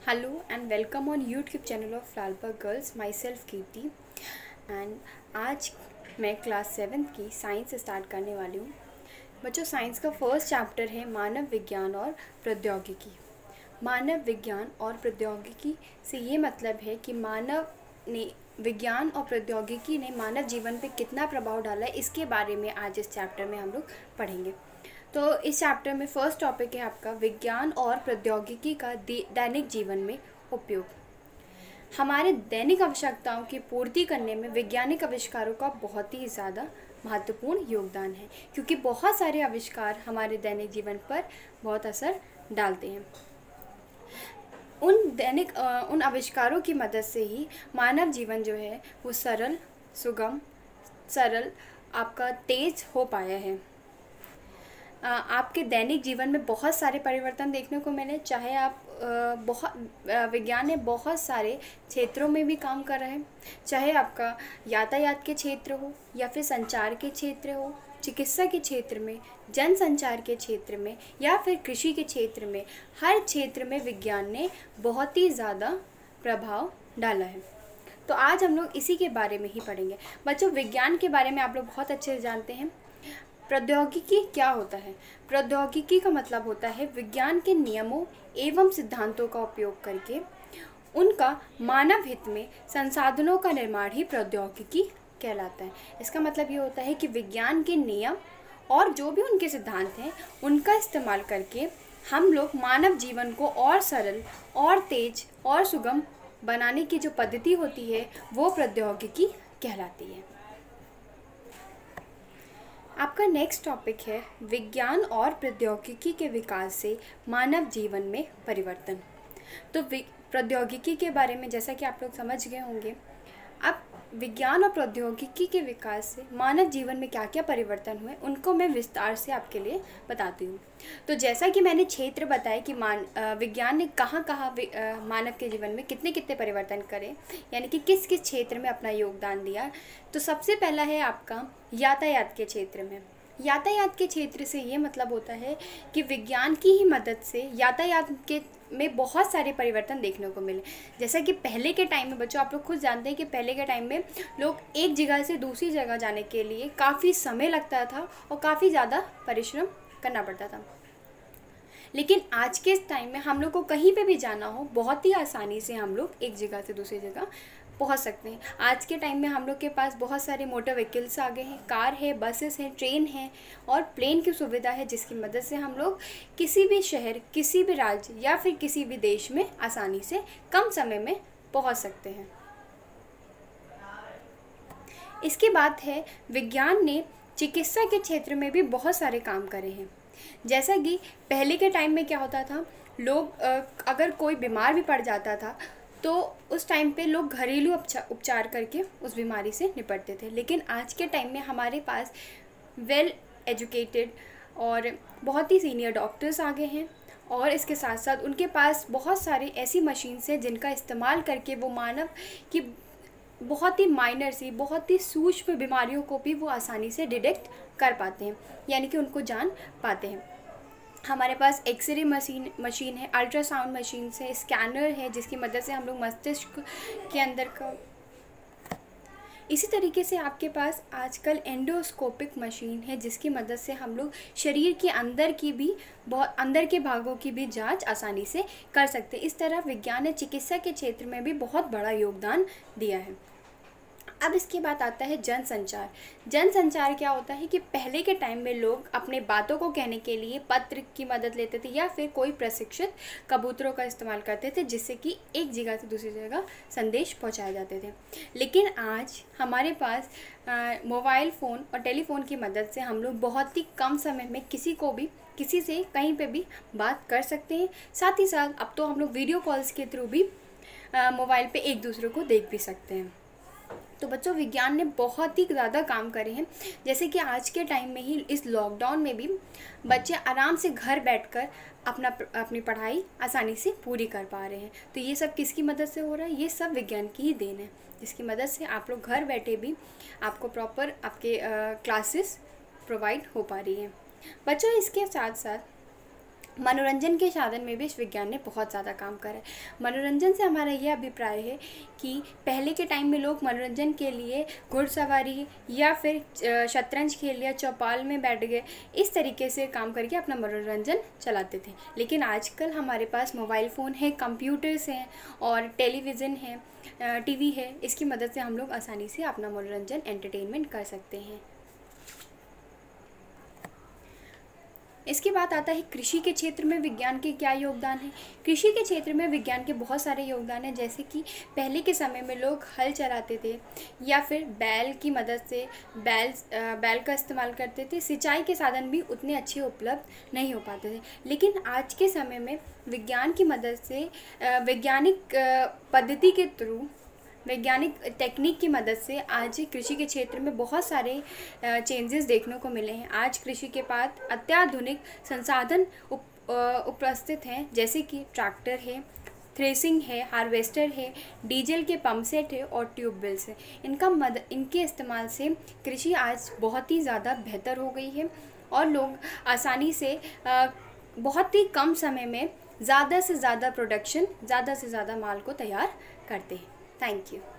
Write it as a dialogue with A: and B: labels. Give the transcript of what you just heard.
A: Hello and welcome on YouTube channel of Lalbagh Girls. Myself Kirti and आज मैं class 7th की science start करने वाली हूँ। बच्चों, साइंस का फर्स्ट चैप्टर है मानव विज्ञान और प्रौद्योगिकी। मानव विज्ञान और प्रौद्योगिकी से ये मतलब है कि मानव ने विज्ञान और प्रौद्योगिकी ने मानव जीवन पे कितना प्रभाव डाला है, इसके बारे में आज इस चैप्टर में हम लोग पढ़ेंगे। तो इस चैप्टर में फर्स्ट टॉपिक है आपका विज्ञान और प्रौद्योगिकी का दैनिक जीवन में उपयोग। हमारे दैनिक आवश्यकताओं की पूर्ति करने में वैज्ञानिक आविष्कारों का बहुत ही ज़्यादा महत्वपूर्ण योगदान है, क्योंकि बहुत सारे आविष्कार हमारे दैनिक जीवन पर बहुत असर डालते हैं। उन आविष्कारों की मदद से ही मानव जीवन जो है वो सरल आपका तेज हो पाया है। आपके दैनिक जीवन में बहुत सारे परिवर्तन देखने को मिले, चाहे आप विज्ञान ने बहुत सारे क्षेत्रों में भी काम कर रहे हैं, चाहे आपका यातायात के क्षेत्र हो या फिर संचार के क्षेत्र हो, चिकित्सा के क्षेत्र में, जनसंचार के क्षेत्र में या फिर कृषि के क्षेत्र में, हर क्षेत्र में विज्ञान ने बहुत ही ज़्यादा प्रभाव डाला है। तो आज हम लोग इसी के बारे में ही पढ़ेंगे। बच्चों, विज्ञान के बारे में आप लोग बहुत अच्छे से जानते हैं। प्रौद्योगिकी क्या होता है? प्रौद्योगिकी का मतलब होता है विज्ञान के नियमों एवं सिद्धांतों का उपयोग करके उनका मानव हित में संसाधनों का निर्माण ही प्रौद्योगिकी कहलाता है। इसका मतलब ये होता है कि विज्ञान के नियम और जो भी उनके सिद्धांत हैं उनका इस्तेमाल करके हम लोग मानव जीवन को और सरल और तेज और सुगम बनाने की जो पद्धति होती है वो प्रौद्योगिकी कहलाती है। आपका नेक्स्ट टॉपिक है विज्ञान और प्रौद्योगिकी के विकास से मानव जीवन में परिवर्तन। तो प्रौद्योगिकी के बारे में जैसा कि आप लोग समझ गए होंगे, अब विज्ञान और प्रौद्योगिकी के विकास से मानव जीवन में क्या क्या परिवर्तन हुए उनको मैं विस्तार से आपके लिए बताती हूँ। तो जैसा कि मैंने क्षेत्र बताया कि विज्ञान ने कहाँ कहाँ मानव के जीवन में कितने कितने परिवर्तन करे, यानी कि किस किस क्षेत्र में अपना योगदान दिया। तो सबसे पहला है आपका यातायात के क्षेत्र में। यातायात के क्षेत्र से ये मतलब होता है कि विज्ञान की ही मदद से यातायात के में बहुत सारे परिवर्तन देखने को मिले। जैसा कि पहले के टाइम में बच्चों, आप लोग खुद जानते हैं कि पहले के टाइम में लोग एक जगह से दूसरी जगह जाने के लिए काफ़ी समय लगता था और काफ़ी ज़्यादा परिश्रम करना पड़ता था। लेकिन आज के टाइम में हम लोग को कहीं पे भी जाना हो, बहुत ही आसानी से हम लोग एक जगह से दूसरी जगह पहुंच सकते हैं। आज के टाइम में हम लोग के पास बहुत सारे मोटर व्हीकल्स आ गए हैं, कार है, बसेस हैं, ट्रेन है और प्लेन की सुविधा है, जिसकी मदद से हम लोग किसी भी शहर, किसी भी राज्य या फिर किसी भी देश में आसानी से कम समय में पहुंच सकते हैं। इसके बाद है विज्ञान ने चिकित्सा के क्षेत्र में भी बहुत सारे काम करे हैं। जैसा कि पहले के टाइम में क्या होता था, लोग अगर कोई बीमार भी पड़ जाता था तो उस टाइम पे लोग घरेलू उपचार करके उस बीमारी से निपटते थे। लेकिन आज के टाइम में हमारे पास वेल एजुकेटेड और बहुत ही सीनियर डॉक्टर्स आ गए हैं और इसके साथ साथ उनके पास बहुत सारी ऐसी मशीन्स हैं जिनका इस्तेमाल करके वो मानव की बहुत ही माइनर सी, बहुत ही सूक्ष्म बीमारियों को भी वो आसानी से डिटेक्ट कर पाते हैं, यानी कि उनको जान पाते हैं। हमारे पास एक्सरे मशीन है, अल्ट्रासाउंड मशीन है, स्कैनर है, जिसकी मदद से हम लोग मस्तिष्क के अंदर का। इसी तरीके से आपके पास आजकल एंडोस्कोपिक मशीन है, जिसकी मदद से हम लोग शरीर के अंदर के भागों की भी जांच आसानी से कर सकते हैं। इस तरह विज्ञान ने चिकित्सा के क्षेत्र में भी बहुत बड़ा योगदान दिया है। अब इसके बाद आता है जनसंचार। जनसंचार क्या होता है कि पहले के टाइम में लोग अपने बातों को कहने के लिए पत्र की मदद लेते थे या फिर कोई प्रशिक्षित कबूतरों का इस्तेमाल करते थे, जिससे कि एक जगह से दूसरी जगह संदेश पहुंचाए जाते थे। लेकिन आज हमारे पास मोबाइल फ़ोन और टेलीफोन की मदद से हम लोग बहुत ही कम समय में किसी से कहीं पे भी बात कर सकते हैं। साथ ही साथ अब तो हम लोग वीडियो कॉल्स के थ्रू भी मोबाइल पे एक दूसरे को देख भी सकते हैं। तो बच्चों, विज्ञान ने बहुत ही ज़्यादा काम करे हैं। जैसे कि आज के टाइम में ही इस लॉकडाउन में भी बच्चे आराम से घर बैठकर अपनी पढ़ाई आसानी से पूरी कर पा रहे हैं। तो ये सब किसकी मदद से हो रहा है? ये सब विज्ञान की ही देन है, जिसकी मदद से आप लोग घर बैठे भी आपको प्रॉपर आपके क्लासेस प्रोवाइड हो पा रही हैं। बच्चों, इसके साथ साथ मनोरंजन के साधन में भी इस विज्ञान ने बहुत ज़्यादा काम करा है। मनोरंजन से हमारा ये अभिप्राय है कि पहले के टाइम में लोग मनोरंजन के लिए घुड़सवारी या फिर शतरंज खेल लिया, चौपाल में बैठ गए, इस तरीके से काम करके अपना मनोरंजन चलाते थे। लेकिन आजकल हमारे पास मोबाइल फ़ोन है, कंप्यूटर्स हैं और टेलीविज़न है, टीवी है। इसकी मदद से हम लोग आसानी से अपना मनोरंजन, एंटरटेनमेंट कर सकते हैं। इसके बाद आता है कृषि के क्षेत्र में विज्ञान के क्या योगदान है। कृषि के क्षेत्र में विज्ञान के बहुत सारे योगदान हैं, जैसे कि पहले के समय में लोग हल चलाते थे या फिर बैल की मदद से बैल का इस्तेमाल करते थे। सिंचाई के साधन भी उतने अच्छे उपलब्ध नहीं हो पाते थे। लेकिन आज के समय में विज्ञान की मदद से वैज्ञानिक पद्धति के थ्रू, वैज्ञानिक टेक्निक की मदद से आज कृषि के क्षेत्र में बहुत सारे चेंजेस देखने को मिले हैं। आज कृषि के पास अत्याधुनिक संसाधन उपस्थित हैं, जैसे कि ट्रैक्टर है, थ्रेसिंग है, हार्वेस्टर है, डीजल के पंप सेट है और ट्यूबवेल्स है। इनके इस्तेमाल से कृषि आज बहुत ही ज़्यादा बेहतर हो गई है और लोग आसानी से बहुत ही कम समय में ज़्यादा से ज़्यादा प्रोडक्शन, ज़्यादा से ज़्यादा माल को तैयार करते हैं। Thank you.